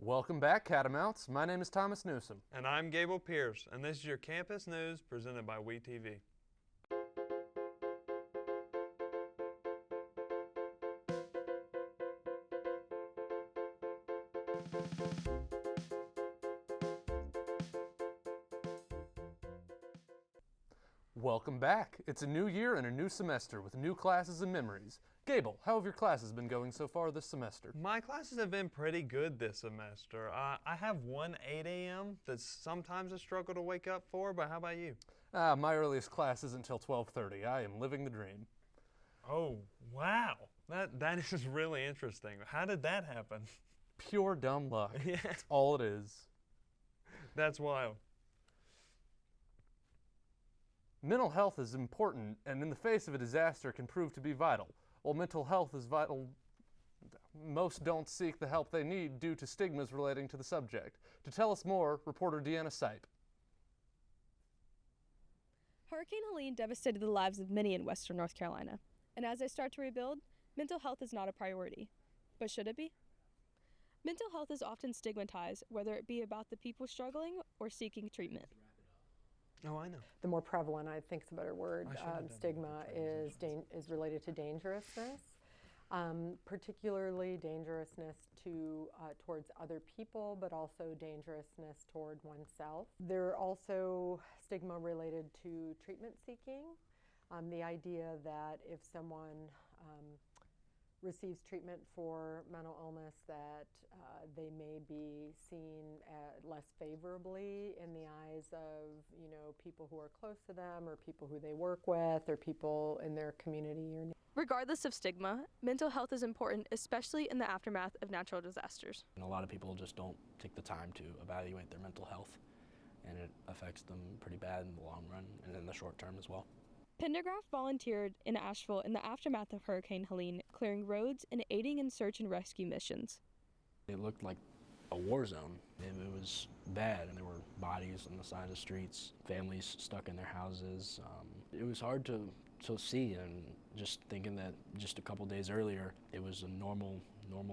Welcome back, Catamounts. My name is Thomas Newsom. And I'm Gable Pierce, and this is your campus news presented by WeTV. Welcome back. It's a new year and a new semester with new classes and memories. Gable, how have your classes been going so far this semester? My classes have been pretty good this semester. I have one 8 a.m. that's sometimes a struggle to wake up for, but how about you? My earliest class isn't until 12:30. I am living the dream. Oh, wow. That is really interesting. How did that happen? Pure dumb luck. Yeah. That's all it is. That's wild. Mental health is important and in the face of a disaster can prove to be vital. While mental health is vital, most don't seek the help they need due to stigmas relating to the subject. To tell us more, reporter Deanna Sipe. Hurricane Helene devastated the lives of many in western North Carolina. And as they start to rebuild, mental health is not a priority. But should it be? Mental health is often stigmatized, whether it be about the people struggling or seeking treatment. Oh, I know. The more prevalent, I think is a better word, stigma is related to dangerousness, particularly dangerousness towards other people, but also dangerousness toward oneself. There are also stigma related to treatment seeking. The idea that if someone receives treatment for mental illness that they may be seen less favorably in the eyes of, people who are close to them or people who they work with or people in their community. Regardless of stigma, mental health is important, especially in the aftermath of natural disasters. And a lot of people just don't take the time to evaluate their mental health, and it affects them pretty bad in the long run and in the short term as well. Pendergraft volunteered in Asheville in the aftermath of Hurricane Helene, clearing roads and aiding in search and rescue missions. It looked like a war zone. It was bad, and there were bodies on the side of the streets, families stuck in their houses. It was hard to see, and just thinking that just a couple days earlier, it was a normal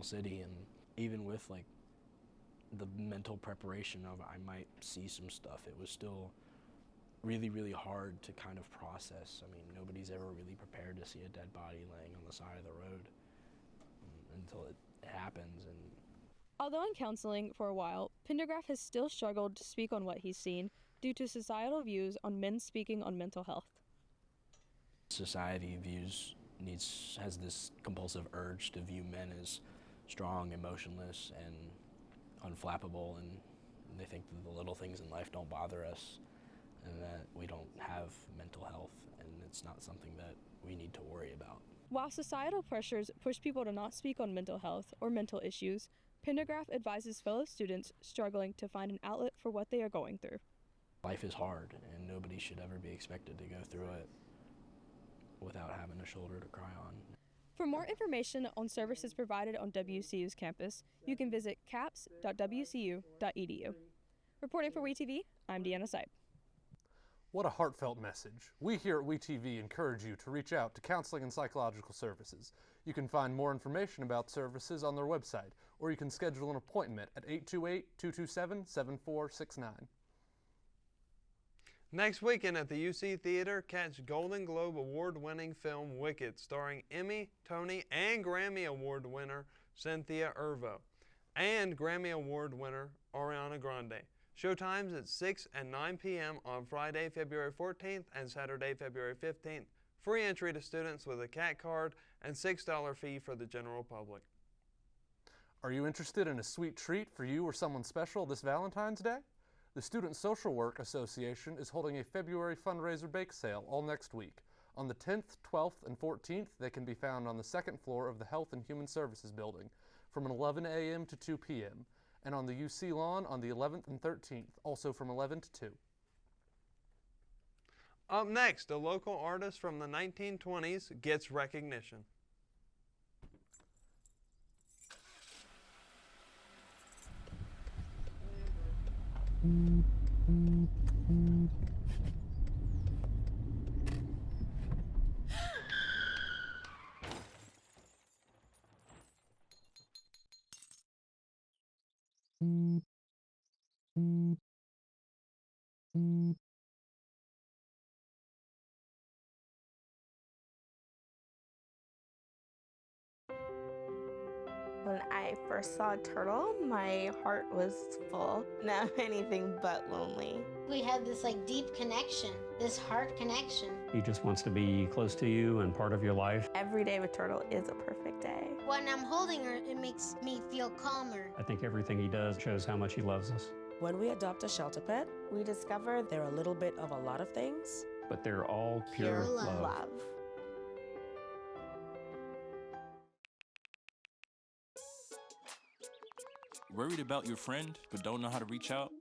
city, and even with like the mental preparation of I might see some stuff, it was still really, really hard to kind of process. I mean, nobody's ever really prepared to see a dead body laying on the side of the road until it happens. And although in counseling for a while, Pendergraft has still struggled to speak on what he's seen due to societal views on men speaking on mental health. Society has this compulsive urge to view men as strong, emotionless, and unflappable, and they think that the little things in life don't bother us, and that we don't have mental health, and it's not something that we need to worry about. While societal pressures push people to not speak on mental health or mental issues, Pendergraft advises fellow students struggling to find an outlet for what they are going through. Life is hard, and nobody should ever be expected to go through it without having a shoulder to cry on. For more information on services provided on WCU's campus, you can visit caps.wcu.edu. Reporting for WeTV, I'm Deanna Sipe. What a heartfelt message. We here at WeTV encourage you to reach out to Counseling and Psychological Services. You can find more information about services on their website, or you can schedule an appointment at 828-227-7469. Next weekend at the UC Theater, catch Golden Globe Award-winning film Wicked, starring Emmy, Tony, and Grammy Award winner Cynthia Erivo, and Grammy Award winner Ariana Grande. Showtimes at 6 and 9 p.m. on Friday, February 14th and Saturday, February 15th. Free entry to students with a CAT card and $6 fee for the general public. Are you interested in a sweet treat for you or someone special this Valentine's Day? The Student Social Work Association is holding a February fundraiser bake sale all next week. On the 10th, 12th, and 14th, they can be found on the second floor of the Health and Human Services building from 11 a.m. to 2 p.m. and on the UC lawn on the 11th and 13th, also from 11 to 2. Up next, a local artist from the 1920s gets recognition. When I first saw a turtle, my heart was full. Now anything but lonely. We had this deep connection, this heart connection. He just wants to be close to you and part of your life. Every day with turtle is a perfect day. When I'm holding her, it makes me feel calmer. I think everything he does shows how much he loves us. When we adopt a shelter pet, we discover they're a little bit of a lot of things. But they're all pure love. Worried about your friend, but don't know how to reach out?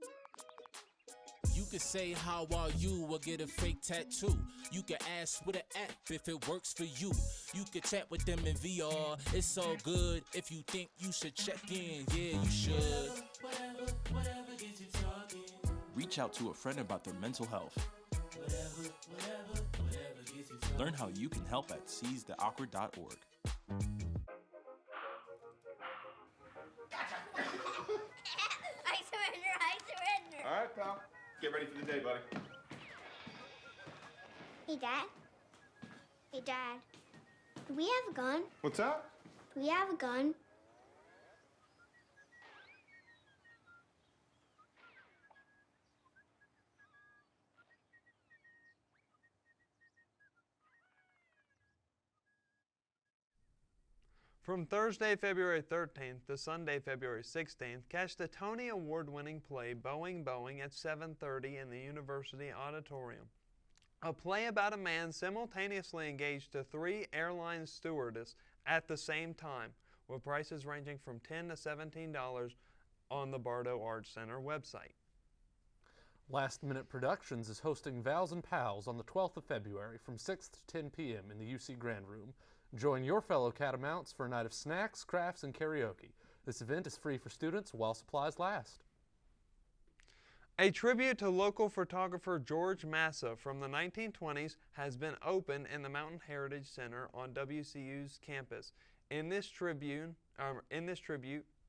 You could say, how are you, or get a fake tattoo. You could ask with an app if it works for you. You could chat with them in VR, it's so good. If you think you should check in, yeah, you should. Whatever gets you talking. Reach out to a friend about their mental health. Whatever gets you talking. Learn how you can help at seizetheawkward.org. I surrender. All right, pal. Get ready for the day, buddy. Hey, Dad. Hey, Dad. Do we have a gun? What's that? Do we have a gun? From Thursday, February 13th to Sunday, February 16th, catch the Tony Award-winning play Boeing Boeing at 7:30 in the University Auditorium. A play about a man simultaneously engaged to 3 airline stewardess at the same time, with prices ranging from $10 to $17 on the Bardo Arts Center website. Last Minute Productions is hosting Vals and Pals on the 12th of February from 6 to 10 p.m. in the UC Grand Room. Join your fellow Catamounts for a night of snacks, crafts, and karaoke. This event is free for students while supplies last. A tribute to local photographer George Massa from the 1920s has been opened in the Mountain Heritage Center on WCU's campus. In this tribute,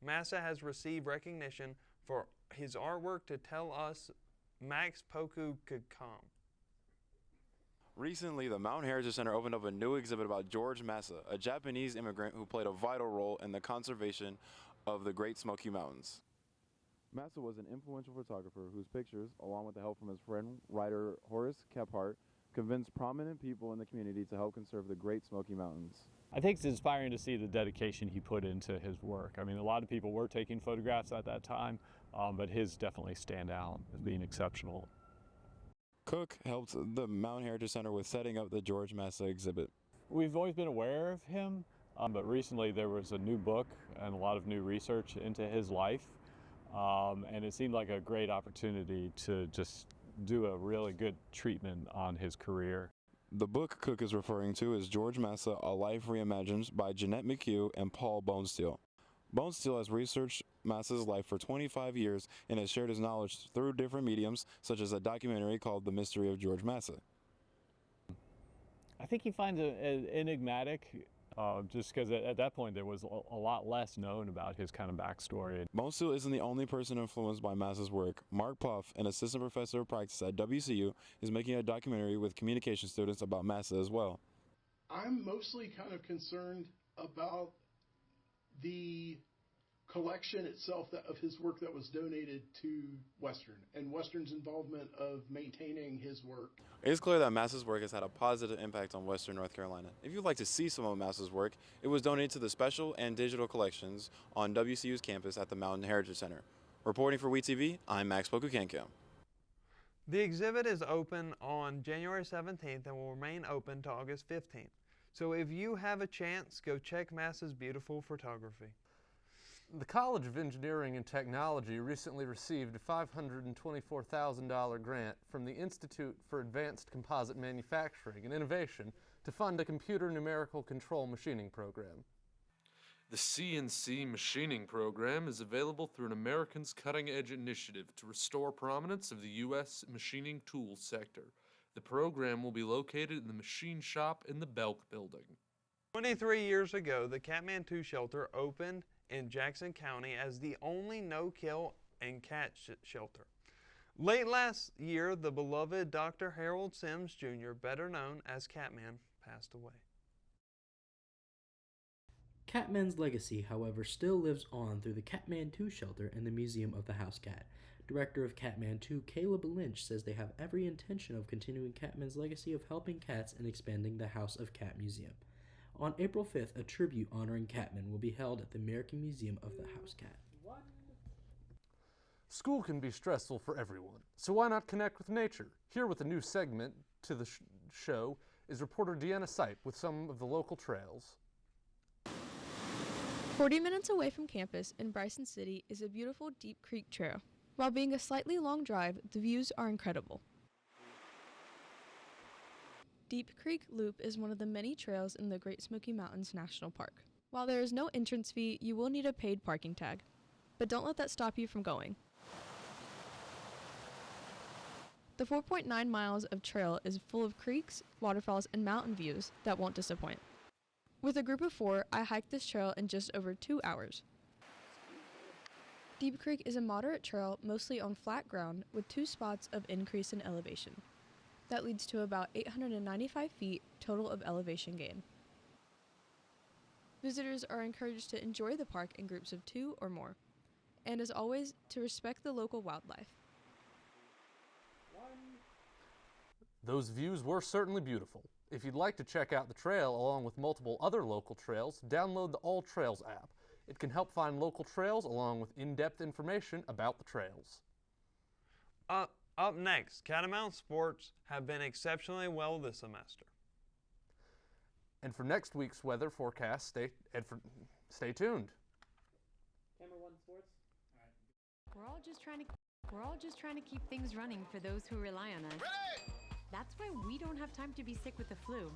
Massa has received recognition for his artwork to tell us Max Poku could come. Recently, the Mountain Heritage Center opened up a new exhibit about George Massa, a Japanese immigrant who played a vital role in the conservation of the Great Smoky Mountains. Massa was an influential photographer whose pictures, along with the help from his friend, writer Horace Kephart, convinced prominent people in the community to help conserve the Great Smoky Mountains. I think it's inspiring to see the dedication he put into his work. I mean, a lot of people were taking photographs at that time, but his definitely stand out as being exceptional. Cook helped the Mountain Heritage Center with setting up the George Massa exhibit. We've always been aware of him, but recently there was a new book and a lot of new research into his life, and it seemed like a great opportunity to just do a really good treatment on his career. The book Cook is referring to is George Massa, A Life Reimagined by Jeanette McHugh and Paul Bonesteel. Bonesteel has researched Massa's life for 25 years and has shared his knowledge through different mediums, such as a documentary called The Mystery of George Massa. I think he finds it enigmatic, just because at that point there was a lot less known about his kind of backstory. Bonesteel isn't the only person influenced by Massa's work. Mark Puff, an assistant professor of practice at WCU, is making a documentary with communication students about Massa as well. I'm mostly kind of concerned about the collection itself of his work that was donated to Western and Western's involvement of maintaining his work. It's clear that Massa's work has had a positive impact on Western North Carolina. If you'd like to see some of Massa's work, it was donated to the special and digital collections on WCU's campus at the Mountain Heritage Center. Reporting for WeTV, I'm Max Pokukankam. The exhibit is open on January 17th and will remain open to August 15th. So if you have a chance, go check Massa's beautiful photography. The College of Engineering and Technology recently received a $524,000 grant from the Institute for Advanced Composite Manufacturing and Innovation to fund a computer numerical control machining program. The CNC machining program is available through an Americans Cutting Edge initiative to restore prominence of the U.S. machining tools sector. The program will be located in the machine shop in the Belk building. 23 years ago, the Kathmandu shelter opened in Jackson County as the only no-kill and cat shelter. Late last year, the beloved Dr. Harold Sims Jr., better known as Catman, passed away. Catman's legacy, however, still lives on through the Catman 2 shelter and the Museum of the House Cat. Director of Catman 2, Caleb Lynch, says they have every intention of continuing Catman's legacy of helping cats and expanding the House of Cat Museum. On April 5th, a tribute honoring Catman will be held at the American Museum of the House Cat. School can be stressful for everyone, so why not connect with nature? Here with a new segment to the show is reporter Deanna Sipe with some of the local trails. 40 minutes away from campus in Bryson City is a beautiful Deep Creek Trail. While being a slightly long drive, the views are incredible. Deep Creek Loop is one of the many trails in the Great Smoky Mountains National Park. While there is no entrance fee, you will need a paid parking tag. But don't let that stop you from going. The 4.9 miles of trail is full of creeks, waterfalls, and mountain views that won't disappoint. With a group of 4, I hiked this trail in just over 2 hours. Deep Creek is a moderate trail mostly on flat ground with 2 spots of increase in elevation. That leads to about 895 feet total of elevation gain. Visitors are encouraged to enjoy the park in groups of 2 or more, and as always, to respect the local wildlife. Those views were certainly beautiful. If you'd like to check out the trail along with multiple other local trails, download the All Trails app. It can help find local trails along with in-depth information about the trails. Up next, Catamount sports have been exceptionally well this semester. And for next week's weather forecast, stay tuned. Camera 1 Sports. We're all just trying to keep things running for those who rely on us. Ready! That's why we don't have time to be sick with the flu.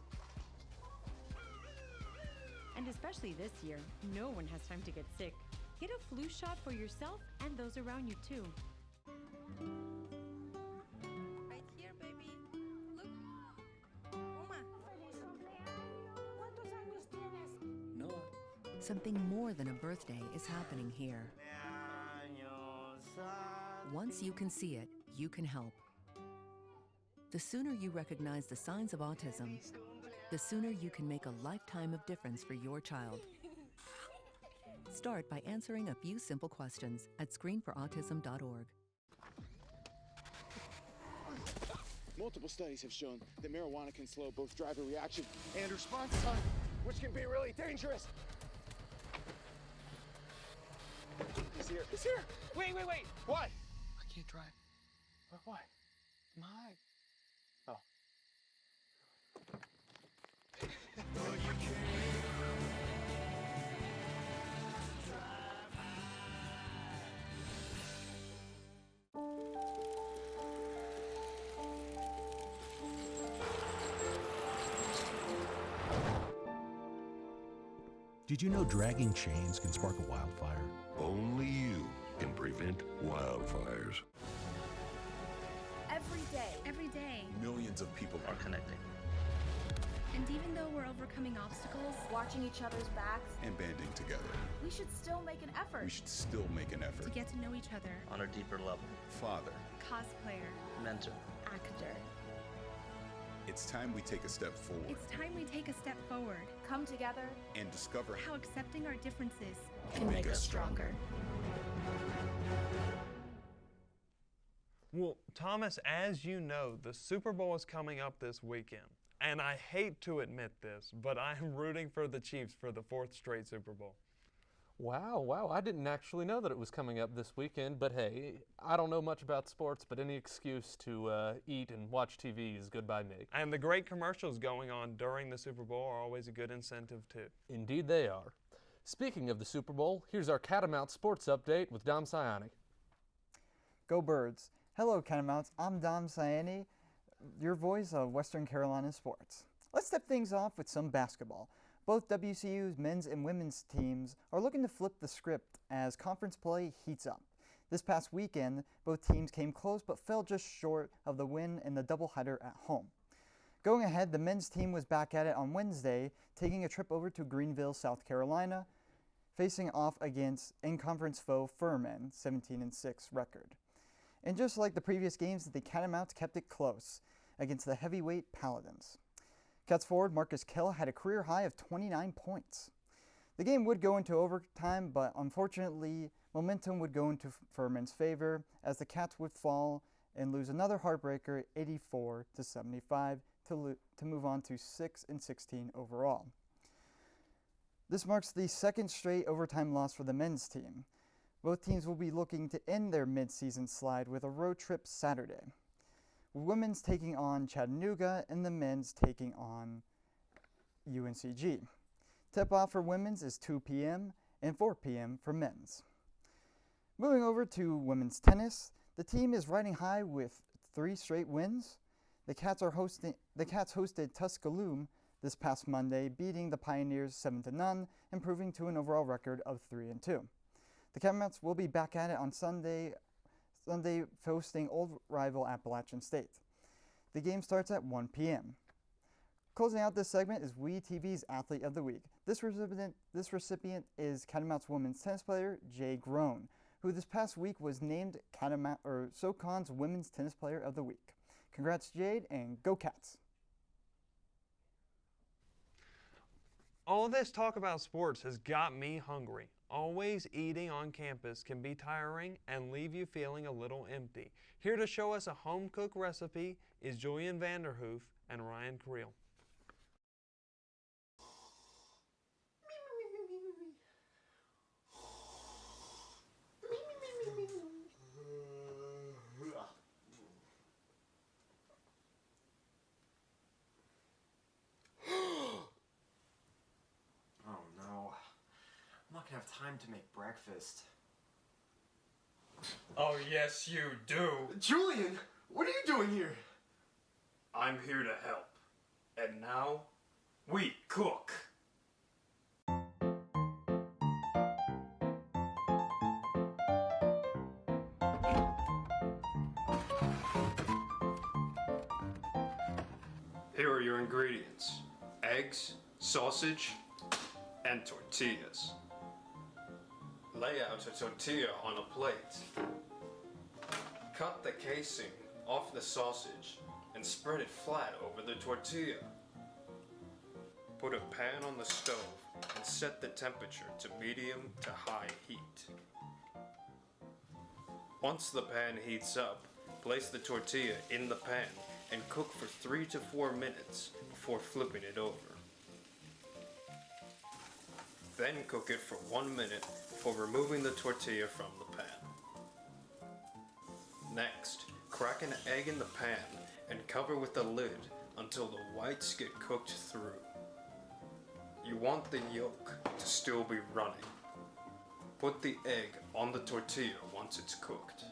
And especially this year, no one has time to get sick. Get a flu shot for yourself and those around you too. Right here, baby. Look. Uma. Noah. Something more than a birthday is happening here. Once you can see it, you can help. The sooner you recognize the signs of autism, the sooner you can make a lifetime of difference for your child. Start by answering a few simple questions at screenforautism.org. Multiple studies have shown that marijuana can slow both driver reaction and response time, which can be really dangerous. He's here. He's here. Wait. What? I can't drive. Why? My. Oh. Did you know dragging chains can spark a wildfire? Only you can prevent wildfires. Every day, Millions of people are connecting. and even though we're overcoming obstacles, watching each other's backs, And banding together. we should still make an effort. We should still make an to effort. get to know each other, On a deeper level. Father. cosplayer, Mentor. actor. It's time we take a step forward It's time we take a step forward. Come together. and discover How accepting our differences can make us stronger. Well, Thomas, as you know, the Super Bowl is coming up this weekend. And I hate to admit this, but I'm rooting for the Chiefs for the 4th straight Super Bowl. Wow, I didn't actually know that it was coming up this weekend, but hey, I don't know much about sports, but any excuse to eat and watch TV is good by me. And the great commercials going on during the Super Bowl are always a good incentive too. Indeed they are. Speaking of the Super Bowl, here's our Catamount Sports Update with Dom Siani. Go Birds. Hello, Catamounts. I'm Dom Siani, your voice of Western Carolina sports. Let's step things off with some basketball. Both WCU's men's and women's teams are looking to flip the script as conference play heats up. This past weekend, both teams came close but fell just short of the win in the doubleheader at home. Going ahead, the men's team was back at it on Wednesday, taking a trip over to Greenville, South Carolina, facing off against in-conference foe Furman, 17-6 record. And just like the previous games, the Catamounts kept it close against the heavyweight Paladins. Cats forward Marcus Kell had a career high of 29 points. The game would go into overtime, but unfortunately, momentum would go into Furman's favor as the Cats would fall and lose another heartbreaker, 84-75, to move on to 6-16 overall. This marks the second straight overtime loss for the men's team. Both teams will be looking to end their mid-season slide with a road trip Saturday, with women's taking on Chattanooga and the men's taking on UNCG. Tip-off for women's is 2 p.m. and 4 p.m. for men's. Moving over to women's tennis, the team is riding high with 3 straight wins. The Cats hosted Tuscaloosa this past Monday, beating the Pioneers 7-0, improving to an overall record of 3-2. The Catamounts will be back at it on Sunday hosting old rival Appalachian State. The game starts at 1 p.m. Closing out this segment is WeTV's Athlete of the Week. This recipient is Catamounts women's tennis player Jay Groen, who this past week was named SoCon's Women's Tennis Player of the Week. Congrats, Jade, and go Cats! All this talk about sports has got me hungry. Always eating on campus can be tiring and leave you feeling a little empty. Here to show us a home-cooked recipe is Julian Vanderhoof and Ryan Creel. I'm not gonna have time to make breakfast. Oh, yes, you do. Julian, what are you doing here? I'm here to help. And now, we cook. Here are your ingredients: eggs, sausage, and tortillas. Lay out a tortilla on a plate. Cut the casing off the sausage and spread it flat over the tortilla. Put a pan on the stove and set the temperature to medium to high heat. Once the pan heats up, place the tortilla in the pan and cook for 3 to 4 minutes before flipping it over. Then cook it for 1 minute before removing the tortilla from the pan. Next, crack an egg in the pan and cover with the lid until the whites get cooked through. You want the yolk to still be running. Put the egg on the tortilla once it's cooked.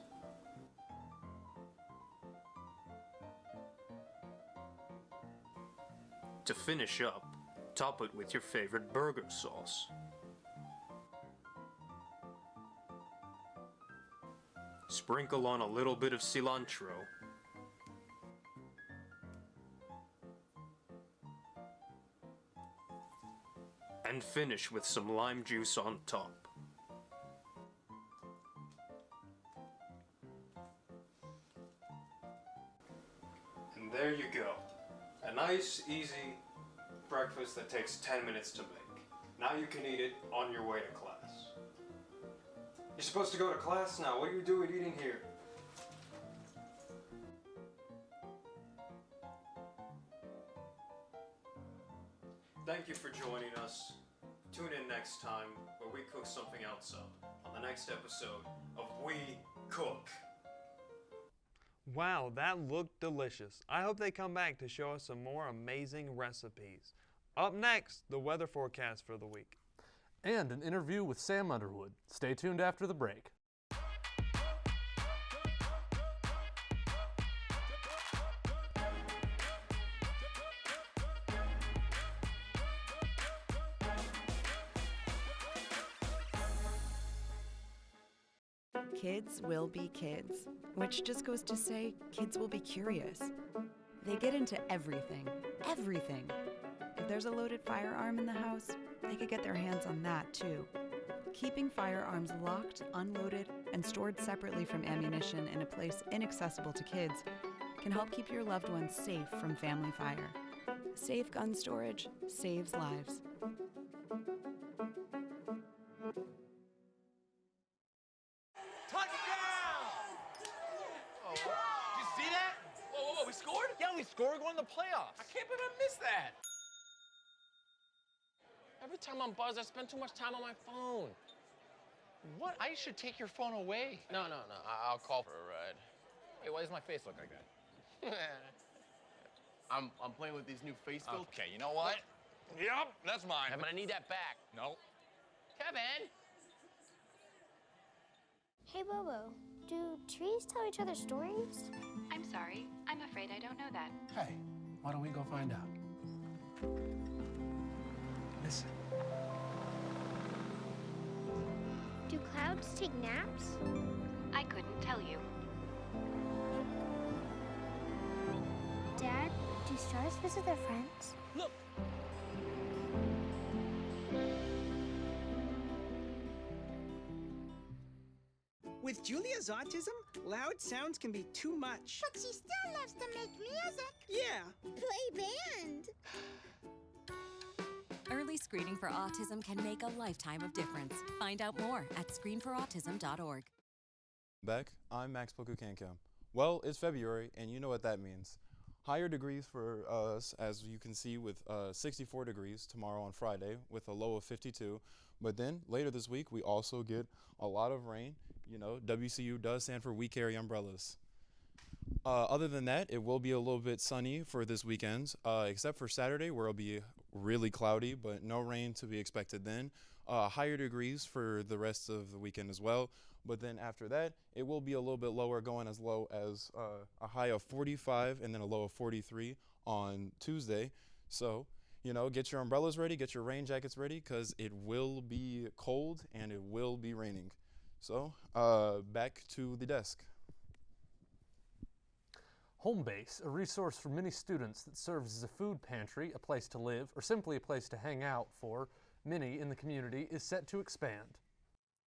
To finish up, top it with your favorite burger sauce. Sprinkle on a little bit of cilantro. And finish with some lime juice on top. And there you go. A nice, easy breakfast that takes 10 minutes to make. Now you can eat it on your way to class. You're supposed to go to class now. What are you doing eating here? Thank you for joining us. Tune in next time where we cook something else up on the next episode of We Cook. Wow, that looked delicious. I hope they come back to show us some more amazing recipes. Up next, the weather forecast for the week. And an interview with Sam Underwood. Stay tuned after the break. Kids will be kids, which just goes to say kids will be curious. They get into everything, everything. If there's a loaded firearm in the house, they could get their hands on that too. Keeping firearms locked, unloaded, and stored separately from ammunition in a place inaccessible to kids can help keep your loved ones safe from family fire. Safe gun storage saves lives. Oh, did you see that? Whoa, we scored? Yeah, we scored going to the playoffs. I can't believe I missed that. Every time I'm buzzed, I spend too much time on my phone. What? I should take your phone away. No. I'll call for a ride. Wait, why does my face look like that? I'm playing with these new face filters. Okay, you know what? Yep, that's mine. But I need that back. No. Kevin! Hey, Bobo, do trees tell each other stories? I'm sorry. I'm afraid I don't know that. Hey, why don't we go find out? Listen. Do clouds take naps? I couldn't tell you. Dad, do stars visit their friends? Look! With Julia's autism, loud sounds can be too much. But she still loves to make music. Yeah. Play band. Early screening for autism can make a lifetime of difference. Find out more at screenforautism.org. Beck, I'm Max Pokukankam. Well, it's February, and you know what that means. Higher degrees for us, as you can see, with 64 degrees tomorrow on Friday, with a low of 52. But then, later this week, we also get a lot of rain. You know, WCU does stand for We Carry Umbrellas. Other than that, it will be a little bit sunny for this weekend, except for Saturday, where it'll be really cloudy, but no rain to be expected then. Higher degrees for the rest of the weekend as well. But then after that, it will be a little bit lower, going as low as a high of 45 and then a low of 43 on Tuesday. So, you know, get your umbrellas ready, get your rain jackets ready, because it will be cold and it will be raining. So, back to the desk. Homebase, a resource for many students that serves as a food pantry, a place to live, or simply a place to hang out for many in the community, is set to expand.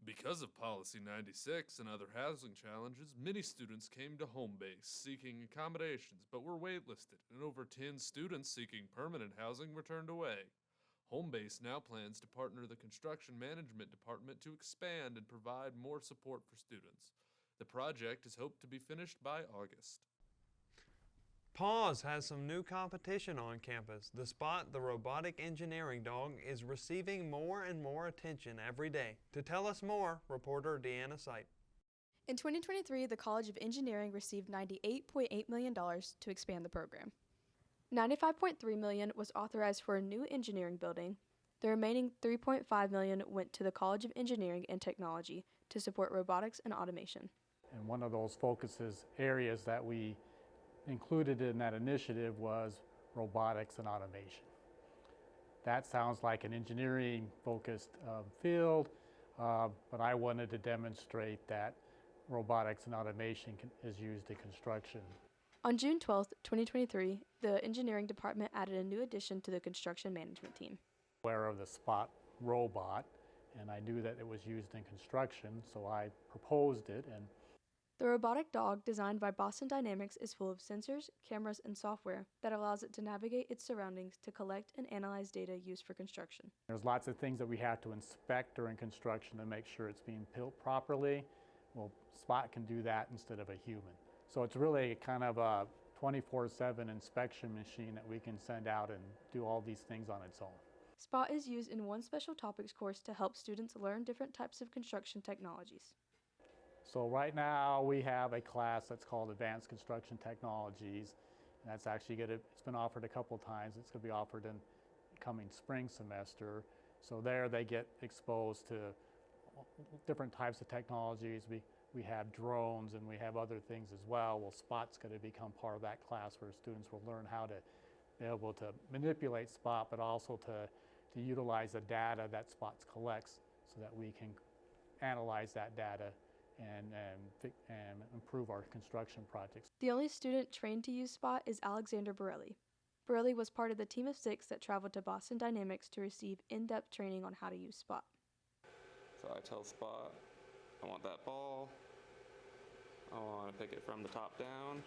Because of Policy 96 and other housing challenges, many students came to Homebase seeking accommodations but were waitlisted, and over 10 students seeking permanent housing were turned away. Homebase now plans to partner the Construction Management Department to expand and provide more support for students. The project is hoped to be finished by August. Paws has some new competition on campus. The Spot, the robotic engineering dog, is receiving more and more attention every day. To tell us more, reporter Deanna Sight. In 2023, the College of Engineering received $98.8 million to expand the program. $95.3 million was authorized for a new engineering building. The remaining $3.5 million went to the College of Engineering and Technology to support robotics and automation. And one of those focuses areas that we included in that initiative was robotics and automation. That sounds like an engineering-focused field, but I wanted to demonstrate that robotics and automation is used in construction. On June 12, 2023, the engineering department added a new addition to the construction management team. Aware of the Spot robot, and I knew that it was used in construction, so I proposed it. And the robotic dog, designed by Boston Dynamics, is full of sensors, cameras, and software that allows it to navigate its surroundings to collect and analyze data used for construction. There's lots of things that we have to inspect during construction to make sure it's being built properly. Well, Spot can do that instead of a human. So it's really kind of a 24/7 inspection machine that we can send out and do all these things on its own. Spot is used in one special topics course to help students learn different types of construction technologies. So right now we have a class that's called Advanced Construction Technologies. And that's actually it's been offered a couple times. It's going to be offered in the coming spring semester. So there they get exposed to different types of technologies. We have drones and we have other things as well. Well, Spot's going to become part of that class where students will learn how to be able to manipulate Spot, but also to utilize the data that Spot collects so that we can analyze that data and improve our construction projects. The only student trained to use Spot is Alexander Borelli. Borelli was part of the team of 6 that traveled to Boston Dynamics to receive in-depth training on how to use Spot. So I tell Spot, I want that ball. I want to pick it from the top down,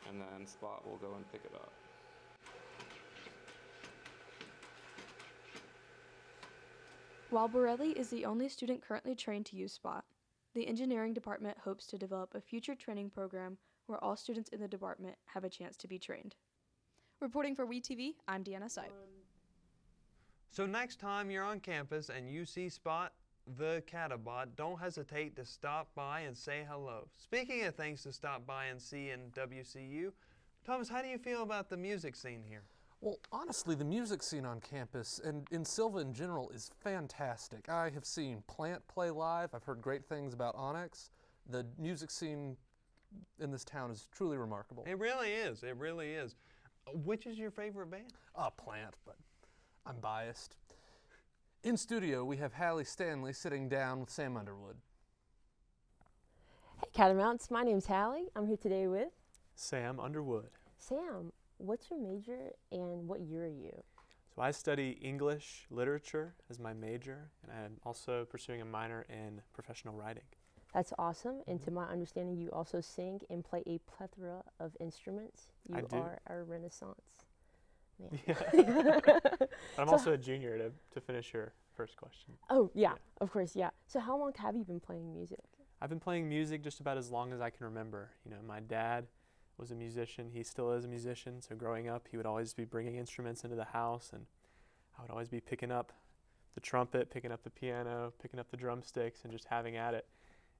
and then Spot will go and pick it up. While Borelli is the only student currently trained to use Spot, the engineering department hopes to develop a future training program where all students in the department have a chance to be trained. Reporting for WeTV, I'm Deanna Sipe. So next time you're on campus and you see Spot the Catabot, don't hesitate to stop by and say hello. Speaking of things to stop by and see in WCU, Thomas, how do you feel about the music scene here? Well, honestly, the music scene on campus and in Silva in general is fantastic. I have seen Plant play live. I've heard great things about Onyx. The music scene in this town is truly remarkable. It really is. It really is. Which is your favorite band? Plant, but I'm biased. In studio, we have Hallie Stanley sitting down with Sam Underwood. Hey, Catamounts. My name's Hallie. I'm here today with Sam Underwood. Sam. What's your major and what year are you? So I study English literature as my major, and I'm also pursuing a minor in professional writing. That's awesome. And to my understanding, you also sing and play a plethora of instruments. You I do. are a Renaissance man. Yeah. I'm also a junior to finish your first question. Oh, yeah, of course, yeah. So how long have you been playing music? I've been playing music just about as long as I can remember. You know, my dad was a musician. He still is a musician. So growing up, he would always be bringing instruments into the house, and I would always be picking up the trumpet, picking up the piano, picking up the drumsticks, and just having at it.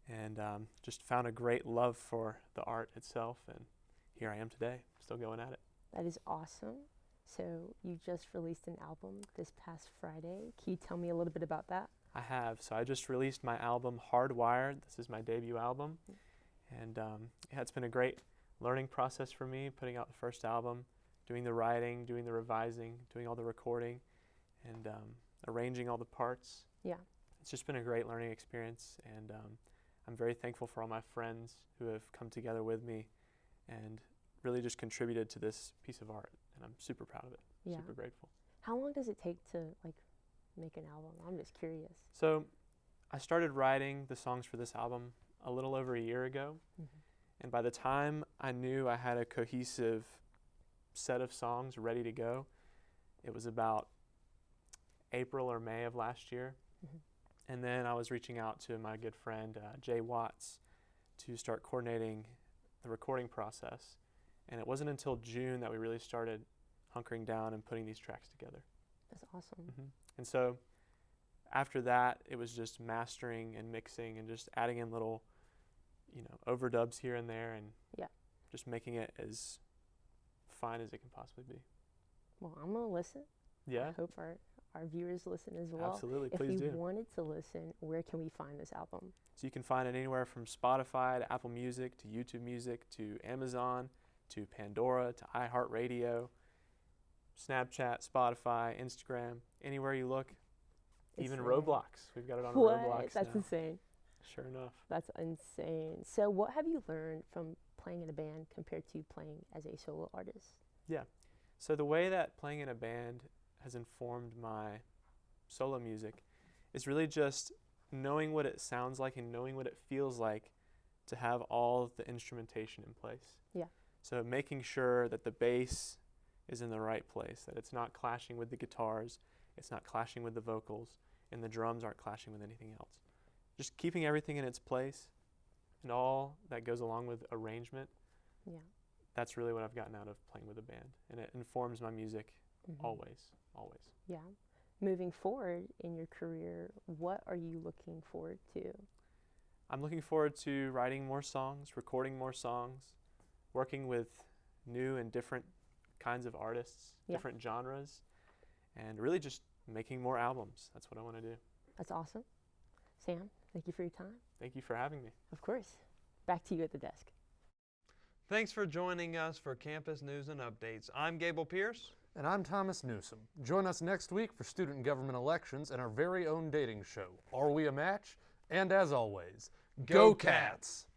And just found a great love for the art itself, and here I am today, still going at it. That is awesome. So you just released an album this past Friday. Can you tell me a little bit about that? I have. So I just released my album, Hardwired. This is my debut album. And yeah, it's been a great learning process for me, putting out the first album, doing the writing, doing the revising, doing all the recording, and arranging all the parts. Yeah. It's just been a great learning experience, and I'm very thankful for all my friends who have come together with me and really just contributed to this piece of art, and I'm super proud of it. Yeah. Super grateful. How long does it take to make an album? I'm just curious. So I started writing the songs for this album a little over a year ago. Mm-hmm. And by the time I knew I had a cohesive set of songs ready to go, it was about April or May of last year. Mm-hmm. And then I was reaching out to my good friend, Jay Watts, to start coordinating the recording process. And it wasn't until June that we really started hunkering down and putting these tracks together. That's awesome. Mm-hmm. And so after that, it was just mastering and mixing and just adding in little overdubs here and there, and just making it as fine as it can possibly be. Well, I'm gonna listen. Yeah. I hope our viewers listen as well. Absolutely, please do. If we wanted to listen, where can we find this album? So you can find it anywhere from Spotify to Apple Music to YouTube Music to Amazon to Pandora to iHeartRadio, Snapchat, Spotify, Instagram, anywhere you look. Even Roblox. We've got it on Roblox. That's now. insane. Sure enough. That's insane. So what have you learned from playing in a band compared to playing as a solo artist? Yeah. So the way that playing in a band has informed my solo music is really just knowing what it sounds like and knowing what it feels like to have all the instrumentation in place. Yeah. So making sure that the bass is in the right place, that it's not clashing with the guitars, it's not clashing with the vocals, and the drums aren't clashing with anything else. Just keeping everything in its place and all that goes along with arrangement. Yeah. That's really what I've gotten out of playing with a band, and it informs my music always. Yeah. Moving forward in your career, what are you looking forward to? I'm looking forward to writing more songs, recording more songs, working with new and different kinds of artists, different genres, and really just making more albums. That's what I want to do. That's awesome. Sam, thank you for your time. Thank you for having me. Of course. Back to you at the desk. Thanks for joining us for Campus News and Updates. I'm Gable Pierce. And I'm Thomas Newsom. Join us next week for student government elections and our very own dating show, Are We a Match? And as always, go Cats!